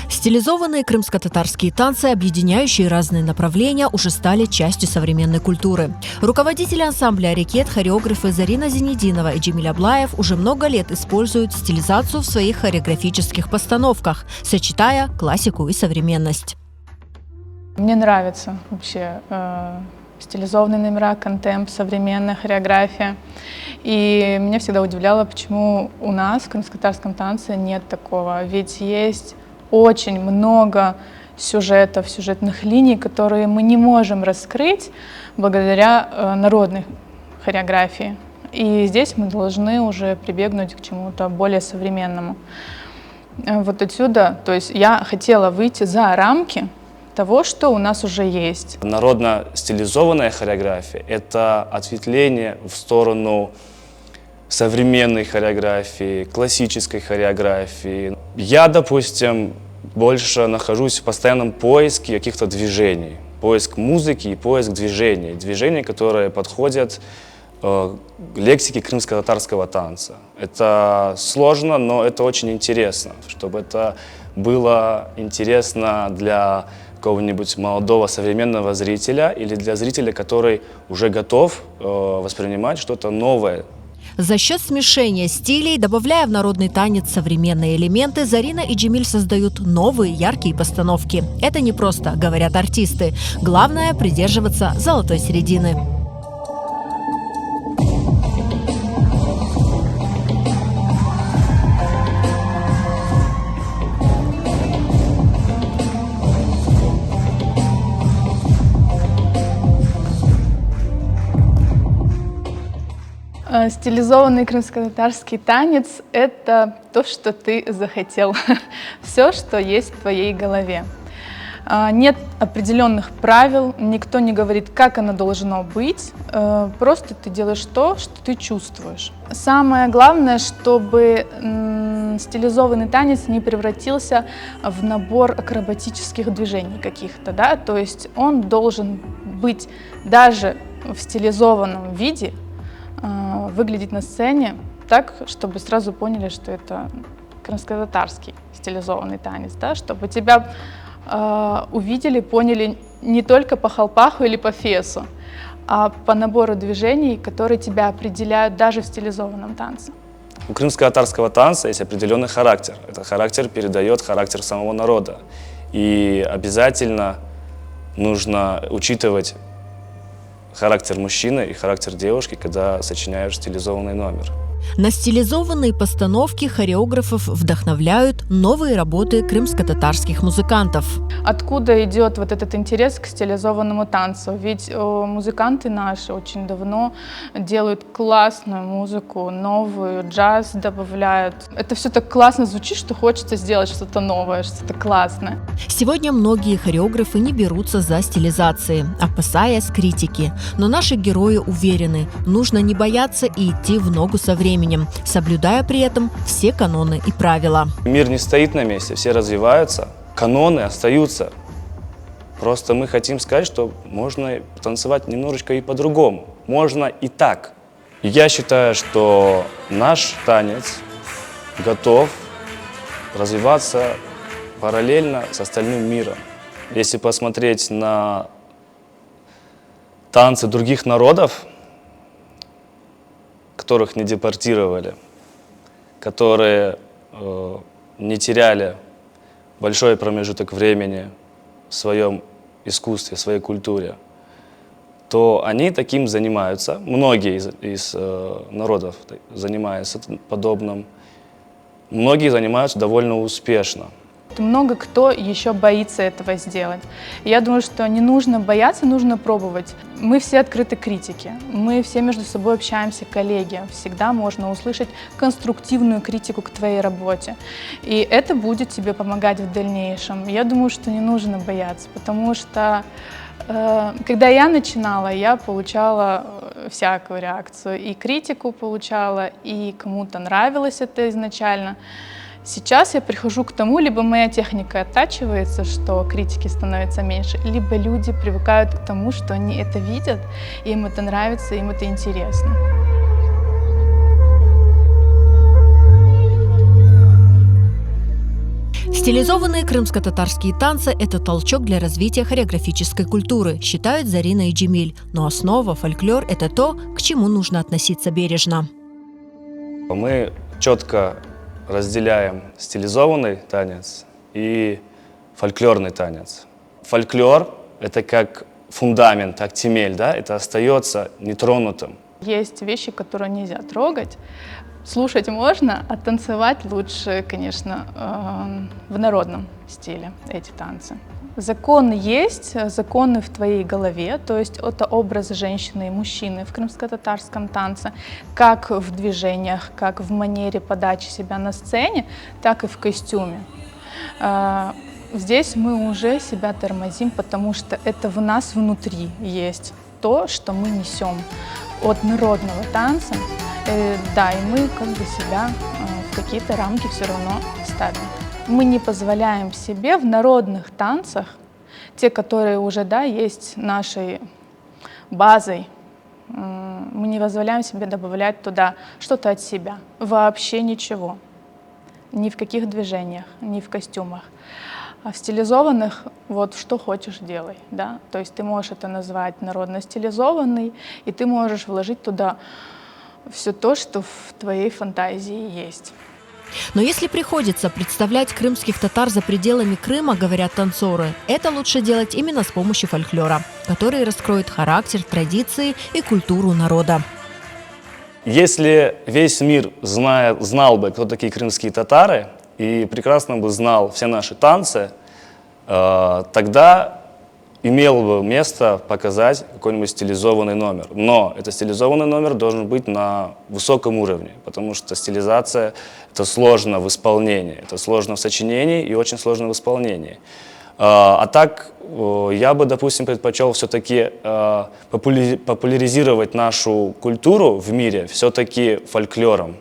Стилизованные крымско-татарские танцы, объединяющие разные направления, уже стали частью современной культуры. Руководители ансамбля «Рекет», хореографы Зарина Зенединова и Джемиль Аблаев уже много лет используют стилизацию в своих хореографических постановках, сочетая классику и современность. Мне нравится вообще стилизованные номера, контемп, современная хореография. И меня всегда удивляло, почему у нас в крымско-татарском танце нет такого. Ведь есть очень много сюжетов, сюжетных линий, которые мы не можем раскрыть благодаря народной хореографии. И здесь мы должны уже прибегнуть к чему-то более современному. Вот отсюда, то есть я хотела выйти за рамки того, что у нас уже есть. Народно-стилизованная хореография – это ответвление в сторону современной хореографии, классической хореографии. Я, допустим, больше нахожусь в постоянном поиске каких-то движений. Поиск музыки и поиск движений. Движений, которые подходят к лексике крымско-татарского танца. Это сложно, но это очень интересно. Чтобы это было интересно для какого-нибудь молодого современного зрителя или для зрителя, который уже готов воспринимать что-то новое. За счет смешения стилей, добавляя в народный танец современные элементы, Зарина и Джемиль создают новые яркие постановки. Это не просто, говорят артисты. Главное – придерживаться золотой середины. Стилизованный крымско-татарский танец – это то, что ты захотел, все, что есть в твоей голове. Нет определенных правил, никто не говорит, как оно должно быть, просто ты делаешь то, что ты чувствуешь. Самое главное, чтобы стилизованный танец не превратился в набор акробатических движений каких-то, да? То есть он должен быть даже в стилизованном виде, выглядеть на сцене так, чтобы сразу поняли, что это крымско-татарский стилизованный танец, да? Чтобы тебя увидели, поняли не только по халпаху или по фесу, а по набору движений, которые тебя определяют даже в стилизованном танце. У крымско-татарского танца есть определенный характер. Этот характер передает характер самого народа. И обязательно нужно учитывать характер мужчины и характер девушки, когда сочиняешь стилизованный номер. На стилизованные постановки хореографов вдохновляют новые работы крымско-татарских музыкантов. Откуда идет вот этот интерес к стилизованному танцу? Ведь музыканты наши очень давно делают классную музыку, новую, джаз добавляют. Это все так классно звучит, что хочется сделать что-то новое, что-то классное. Сегодня многие хореографы не берутся за стилизации, опасаясь критики. Но наши герои уверены, нужно не бояться и идти в ногу со временем, соблюдая при этом все каноны и правила. Мир не стоит на месте, все развиваются, каноны остаются. Просто мы хотим сказать, что можно танцевать немножечко и по-другому, можно и так. Я считаю, что наш танец готов развиваться параллельно с остальным миром. Если посмотреть на танцы других народов, которых не депортировали, которые не теряли большой промежуток времени в своем искусстве, в своей культуре, то они таким занимаются. Многие из народов занимаются подобным. Многие занимаются довольно успешно. Много кто еще боится этого сделать. Я думаю, что не нужно бояться, нужно пробовать. Мы все открыты к критике, мы все между собой общаемся, коллеги. Всегда можно услышать конструктивную критику к твоей работе. И это будет тебе помогать в дальнейшем. Я думаю, что не нужно бояться, потому что когда я начинала, я получала всякую реакцию. И критику получала, и кому-то нравилось это изначально. Сейчас я прихожу к тому, либо моя техника оттачивается, что критики становятся меньше, либо люди привыкают к тому, что они это видят, им это нравится, им это интересно. Стилизованные крымско-татарские танцы – это толчок для развития хореографической культуры, считают Зарина и Джемиль. Но основа, фольклор – это то, к чему нужно относиться бережно. Мы четко разделяем стилизованный танец и фольклорный танец. Фольклор – это как фундамент, как темель, да? Это остается нетронутым. Есть вещи, которые нельзя трогать. Слушать можно, а танцевать лучше, конечно, в народном стиле эти танцы. Законы есть, законы в твоей голове, то есть это образ женщины и мужчины в крымско-татарском танце, как в движениях, как в манере подачи себя на сцене, так и в костюме. Здесь мы уже себя тормозим, потому что это в нас внутри есть то, что мы несем от народного танца. Да, и мы как бы себя в какие-то рамки все равно ставим. Мы не позволяем себе в народных танцах, те, которые уже, да, есть нашей базой, мы не позволяем себе добавлять туда что-то от себя. Вообще ничего. Ни в каких движениях, ни в костюмах. А в стилизованных вот что хочешь делай, да. То есть ты можешь это назвать народно стилизованный, и ты можешь вложить туда все то, что в твоей фантазии есть. Но если приходится представлять крымских татар за пределами Крыма, говорят танцоры, это лучше делать именно с помощью фольклора, который раскроет характер, традиции и культуру народа. Если весь мир знал бы, кто такие крымские татары, и прекрасно бы знал все наши танцы, тогда имело бы место показать какой-нибудь стилизованный номер. Но этот стилизованный номер должен быть на высоком уровне, потому что стилизация – это сложно в исполнении, это сложно в сочинении и очень сложно в исполнении. А так я бы, допустим, предпочел все-таки популяризировать нашу культуру в мире все-таки фольклором.